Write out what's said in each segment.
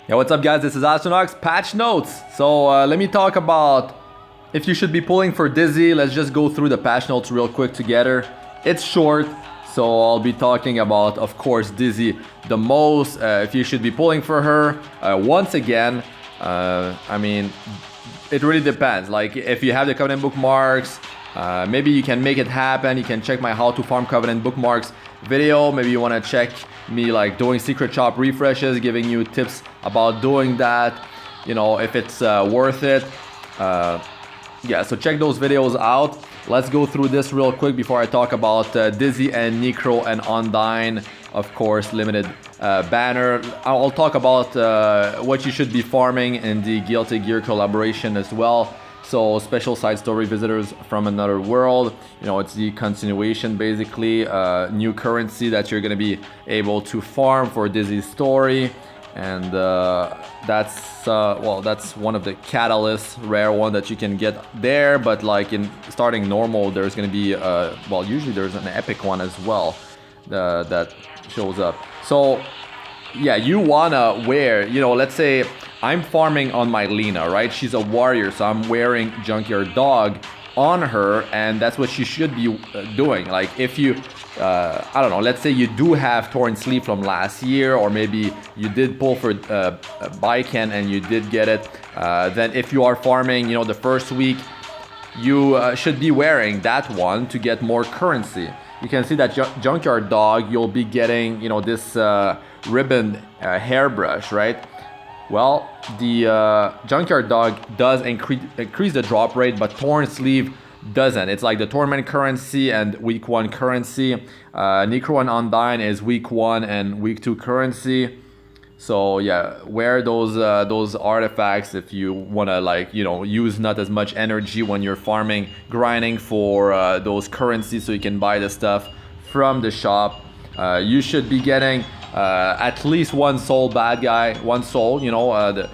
Yeah, what's up guys, this is Astranox, patch notes. So let me talk about if you should be pulling for Dizzy. Let's just go through the patch notes real quick together. It's short, so I'll be talking about, of course, Dizzy the most. If you should be pulling for her. Once again, I mean, it really depends. Like if you have the Covenant Bookmarks, maybe you can make it happen. You can check my how to farm Covenant Bookmarks video. Maybe you want to check me like doing secret shop refreshes, giving you tips about doing that, you know, if it's worth it. Yeah, so check those videos out. Let's go through this real quick before I talk about Dizzy and Necro and Undine, of course, limited banner. I'll talk about what you should be farming in the Guilty Gear collaboration as well. So special side story, visitors from another world, you know, it's the continuation basically, new currency that you're gonna be able to farm for Dizzy's story. And that's well, that's one of the catalysts, rare one that you can get there. But like in starting normal, there's gonna be well, usually there's an epic one as well that shows up. So yeah, you wanna wear, you know, let's say I'm farming on my LENA, right? She's a warrior, so I'm wearing Junkyard Dog on her, and that's what she should be doing. Like if you, I don't know, let's say you do have Torn Sleeve from last year, or maybe you did pull for Baiken and you did get it, then if you are farming, you know, the first week, you should be wearing that one to get more currency. You can see that Junkyard Dog, you'll be getting, you know, this ribbon hairbrush, right? Well, the Junkyard Dog does increase the drop rate, but Torn Sleeve doesn't. It's like the Torment currency and week 1 currency. Necro and Undine is week 1 and week 2 currency. So yeah, wear those artifacts if you wanna, like, you know, use not as much energy when you're farming, grinding for those currencies so you can buy the stuff from the shop. You should be getting at least one soul bad guy, one soul, you know, the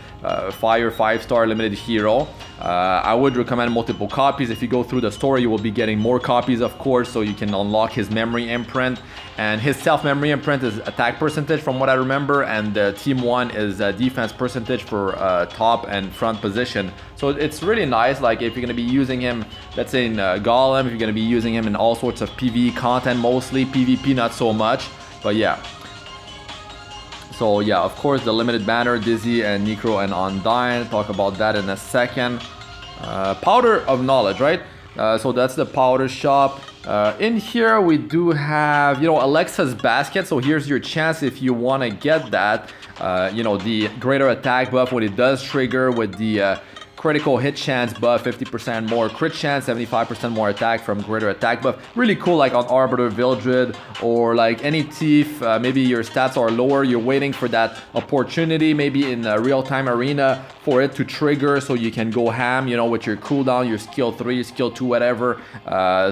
Fire 5-star limited hero. I would recommend multiple copies. If you go through the story, you will be getting more copies, of course, so you can unlock his memory imprint. And his self memory imprint is attack percentage from what I remember, and team 1 is defense percentage for top and front position. So it's really nice. Like if you're gonna be using him, let's say in Golem, if you're gonna be using him in all sorts of PvE content, mostly PvP not so much, but yeah. So yeah, of course, the limited banner, Dizzy and Necro and Undine. Talk about that in a second. Powder of Knowledge, right? So that's the powder shop. In here we do have, you know, Alexa's basket. So here's your chance if you want to get that. You know, the greater attack buff when it does trigger with the critical hit chance buff, 50% more crit chance, 75% more attack from greater attack buff. Really cool, like on Arbiter Vildred or like any thief. Maybe your stats are lower, you're waiting for that opportunity, maybe in a real-time arena for it to trigger so you can go ham, you know, with your cooldown, your skill 3, skill 2, whatever.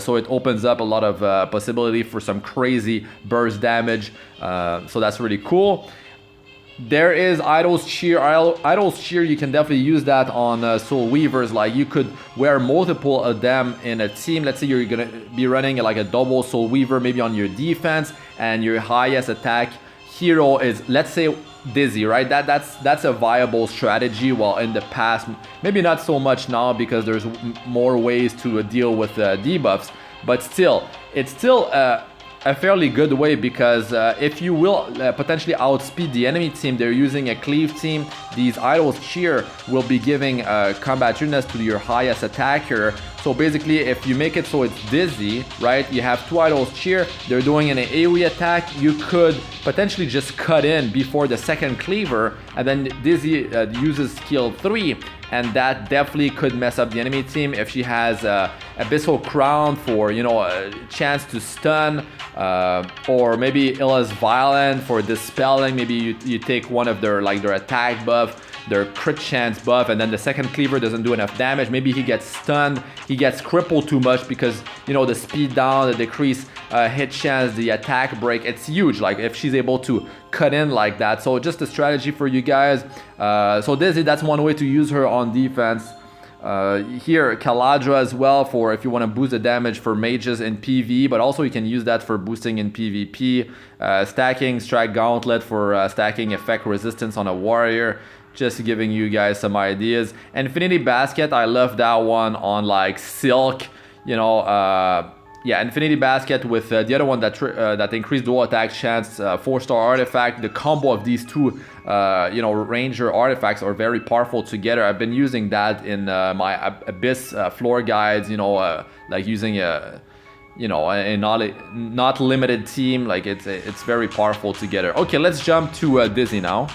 So it opens up a lot of possibility for some crazy burst damage. So that's really cool. There is Idol's Cheer. Idol's Cheer, you can definitely use that on Soul Weavers. Like you could wear multiple of them in a team. Let's say you're gonna be running like a double Soul Weaver, maybe on your defense, and your highest attack hero is, let's say, Dizzy, right? That's a viable strategy. While in the past, maybe not so much now because there's more ways to deal with debuffs, but still, it's still a fairly good way, because if you will potentially outspeed the enemy team, they're using a cleave team, these Idol's Cheer will be giving combat units to your highest attacker. So basically, if you make it so it's Dizzy, right, you have 2 Idol's Cheer, they're doing an AoE attack, you could potentially just cut in before the second cleaver, and then Dizzy uses skill 3, and that definitely could mess up the enemy team. If she has Abyssal Crown for, you know, a chance to stun, or maybe Illa's Violent for dispelling, maybe you take one of their, like their attack buff, their crit chance buff, and then the second cleaver doesn't do enough damage. Maybe he gets stunned, he gets crippled too much because, you know, the speed down, the decreased hit chance, the attack break, it's huge. Like if she's able to cut in like that. So just a strategy for you guys. So Dizzy, that's one way to use her on defense. Here, Caladra as well for if you want to boost the damage for mages in PvE, but also you can use that for boosting in PvP. Stacking Strike Gauntlet for stacking effect resistance on a warrior. Just giving you guys some ideas. Infinity Basket, I love that one on like Silk, you know. Yeah, Infinity Basket with the other one that increased dual attack chance, 4-star artifact. The combo of these two, you know, ranger artifacts are very powerful together. I've been using that in my Abyss floor guides, you know, like using a, you know, a not limited team. Like it's very powerful together. Okay, let's jump to Dizzy now.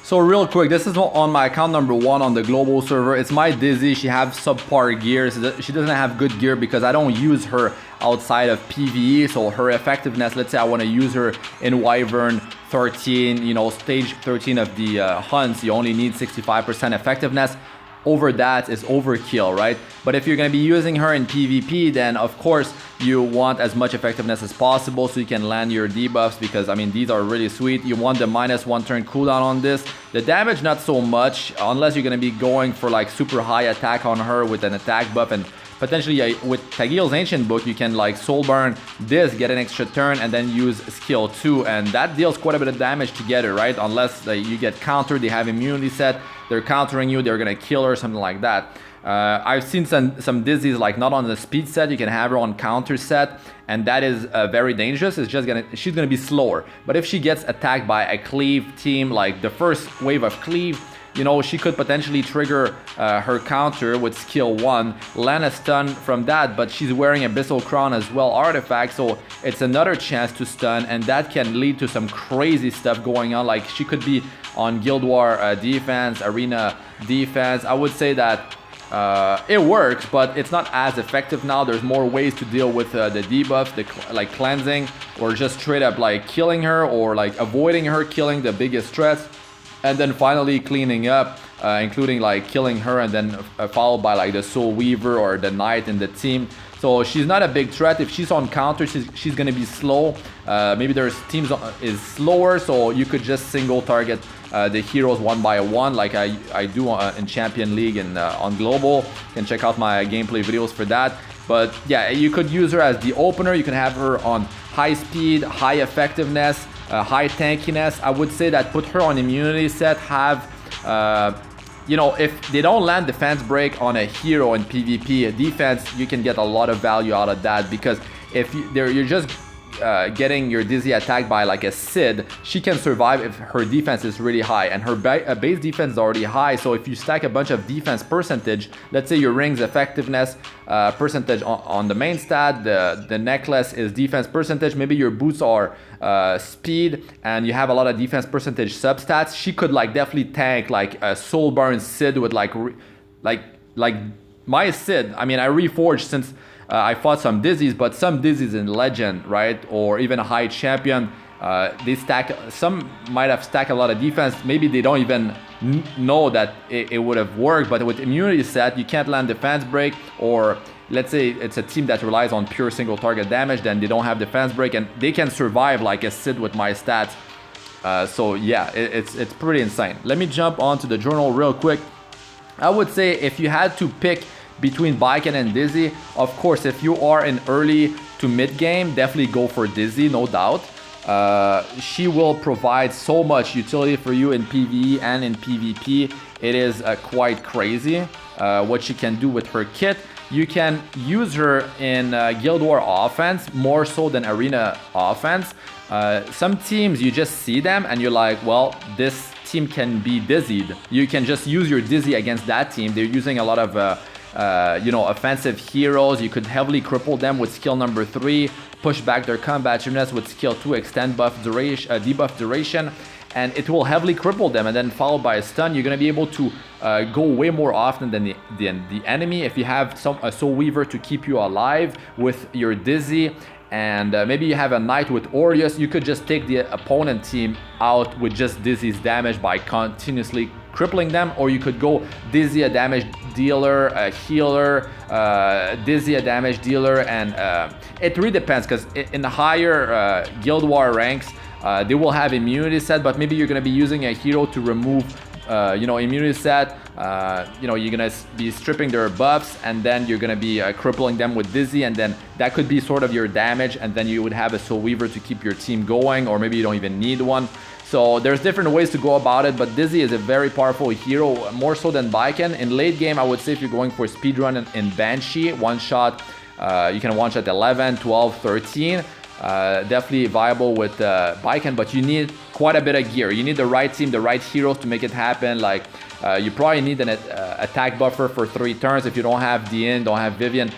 So real quick, this is on my account number 1 on the global server. It's my Dizzy. She has subpar gear. She doesn't have good gear because I don't use her outside of PvE. So her effectiveness, let's say I want to use her in Wyvern 13, you know, stage 13 of the hunts, you only need 65% effectiveness. Over that is overkill, right? But if you're going to be using her in PvP, then of course you want as much effectiveness as possible so you can land your debuffs, because I mean these are really sweet. You want the -1 turn cooldown on this. The damage not so much, unless you're going to be going for like super high attack on her with an attack buff, and potentially with Tagil's Ancient Book you can like soul burn this, get an extra turn, and then use skill 2, and that deals quite a bit of damage together, right? Unless you get countered, they have immunity set, they're countering you, they're gonna kill her, something like that. I've seen some Dizzies like not on the speed set, you can have her on counter set, and that is very dangerous. It's just she's gonna be slower. But if she gets attacked by a cleave team, like the first wave of cleave, you know, she could potentially trigger her counter with skill 1, land a stun from that, but she's wearing Abyssal Crown as well artifact, so it's another chance to stun, and that can lead to some crazy stuff going on. Like she could be on Guild War defense, arena defense. I would say that it works, but it's not as effective now. There's more ways to deal with the debuffs, like cleansing, or just straight up like killing her, or like avoiding her killing the biggest threats. And then finally cleaning up, including like killing her, and then followed by like the Soul Weaver or the Knight in the team. So she's not a big threat. If she's on counter, she's gonna be slow. Maybe there's teams is slower, so you could just single target the heroes one by one, like I do in Champion League and on Global. You can check out my gameplay videos for that. But yeah, you could use her as the opener. You can have her on high speed, high effectiveness, high tankiness. I would say that put her on immunity set, have you know, if they don't land defense break on a hero in PvP defense, you can get a lot of value out of that, because if you're just getting your Dizzy attacked by like a Sid, she can survive if her defense is really high, and her base defense is already high. So if you stack a bunch of defense percentage, let's say your ring's effectiveness percentage on the main stat, the necklace is defense percentage, maybe your boots are speed, and you have a lot of defense percentage substats, she could like definitely tank like a Soulburn Sid with like my Sid. I mean, I reforged since I fought some Dizzies, but some Dizzies in Legend, right, or even a high champion, they stack, some might have stacked a lot of defense, maybe they don't even know that it would have worked, but with immunity set, you can't land defense break, or let's say it's a team that relies on pure single target damage, then they don't have defense break, and they can survive like a Sid with my stats. So yeah, it's pretty insane. Let me jump onto the journal real quick. I would say if you had to pick between Baiken and Dizzy, of course, if you are in early to mid game, definitely go for Dizzy, no doubt. She will provide so much utility for you in PvE and in PvP. It is quite crazy what she can do with her kit. You can use her in Guild War offense more so than arena offense. Some teams, you just see them and you're like, well, this team can be dizzied. You can just use your Dizzy against that team. They're using a lot of you know, offensive heroes. You could heavily cripple them with skill number 3, push back their combativeness with skill 2, extend buff duration, debuff duration, and it will heavily cripple them, and then followed by a stun. You're going to be able to go way more often than the enemy if you have a Soul Weaver to keep you alive with your Dizzy. And maybe you have a Knight with Aureus, you could just take the opponent team out with just Dizzy's damage by continuously crippling them, or you could go Dizzy a damage dealer, a healer, Dizzy a damage dealer, and it really depends, because in the higher Guild War ranks, they will have immunity set, but maybe you're going to be using a hero to remove you know, immunity set. You know, you're gonna be stripping their buffs, and then you're gonna be crippling them with Dizzy, and then that could be sort of your damage, and then you would have a Soul Weaver to keep your team going, or maybe you don't even need one. So there's different ways to go about it, but Dizzy is a very powerful hero, more so than Baiken. In late game, I would say if you're going for speedrun in Banshee, one shot, you can one shot 11, 12, 13. Definitely viable with Baiken, but you need quite a bit of gear. You need the right team, the right heroes to make it happen. Like you probably need an attack buffer for 3 turns. If you don't have Dian, don't have Vivian,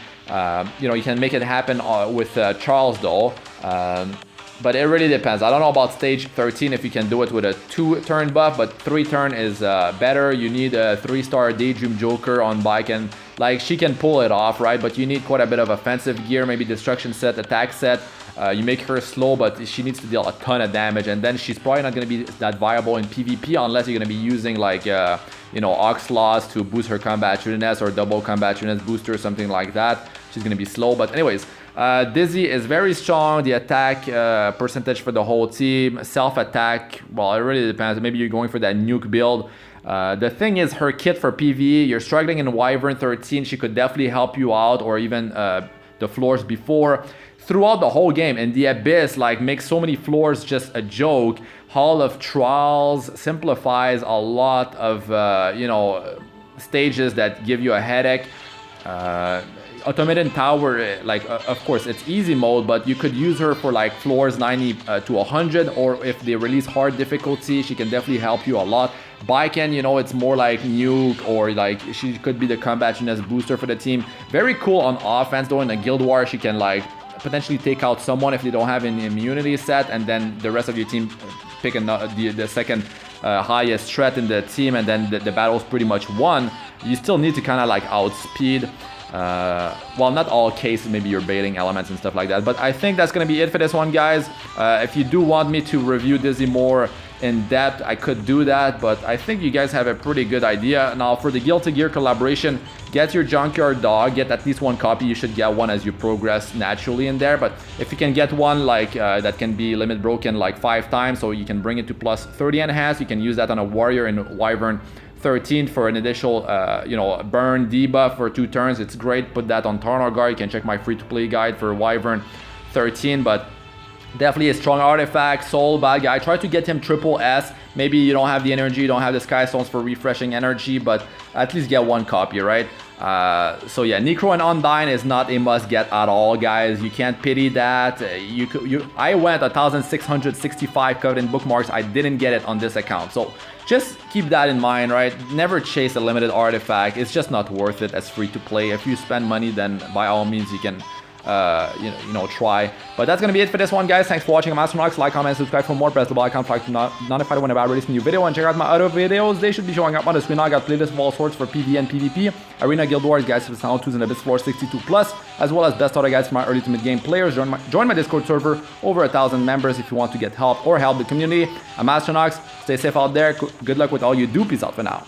you know, you can make it happen with Charles though. But it really depends. I don't know about stage 13 if you can do it with a 2-turn buff, but 3-turn is better. You need a 3-star Daydream Joker on Baiken. Like, she can pull it off, right? But you need quite a bit of offensive gear, maybe destruction set, attack set. You make her slow, but she needs to deal a ton of damage, and then she's probably not going to be that viable in PvP unless you're going to be using like you know, Oxlaws to boost her combat unitness, or double combat units booster, something like that. She's going to be slow, but anyways, Dizzy is very strong. The attack percentage for the whole team, self-attack, well, it really depends. Maybe you're going for that nuke build. The thing is, her kit for PvE, you're struggling in Wyvern 13, she could definitely help you out, or even the floors before. Throughout the whole game, in the Abyss, like, makes so many floors just a joke. Hall of Trials simplifies a lot of, you know, stages that give you a headache. Automated Tower, like, of course, it's easy mode, but you could use her for, like, floors 90 to 100, or if they release hard difficulty, she can definitely help you a lot. Baiken, you know, it's more like nuke, or like, she could be the combat units booster for the team. Very cool on offense, though. In the Guild War, she can, like, potentially take out someone if they don't have an immunity set, and then the rest of your team pick the second highest threat in the team, and then the battle's pretty much won. You still need to kind of like outspeed. Well, not all cases, maybe you're baiting elements and stuff like that, but I think that's gonna be it for this one, guys. If you do want me to review Dizzy more in depth, I could do that, but I think you guys have a pretty good idea. Now, for the Guilty Gear collaboration, get your Junkyard Dog, get at least 1 copy. You should get one as you progress naturally in there, but if you can get one like that can be limit broken like 5 times, so you can bring it to plus 30 enhance, you can use that on a warrior in Wyvern 13 for an additional, you know, burn debuff for 2 turns. It's great. Put that on Taranor Guard. You can check my free-to-play guide for Wyvern 13, but definitely a strong artifact. Soul, bad guy. Try to get him triple S. Maybe you don't have the energy, you don't have the Sky Stones for refreshing energy, but at least get 1 copy, right? So yeah, Necro and Undine is not a must-get at all, guys. You can't pity that. I went 1,665 Covenant Bookmarks. I didn't get it on this account, so just keep that in mind, right? Never chase a limited artifact. It's just not worth it as free to play. If you spend money, then by all means you can you know, try. But that's gonna be it for this one, guys. Thanks for watching. I'm Astranox. Like, comment, subscribe for more. Press the bell icon to be notified whenever I release a new video, and check out my other videos. They should be showing up on the screen now. I got playlists of all sorts for PvE and PvP, Arena, Guild Wars, guys for Sound 2s and Abyss Floor 62+, as well as best other guides for my early to mid game players. Join my Discord server, over 1,000 members if you want to get help or help the community. I'm Astranox. Stay safe out there. Good luck with all you do. Peace out for now.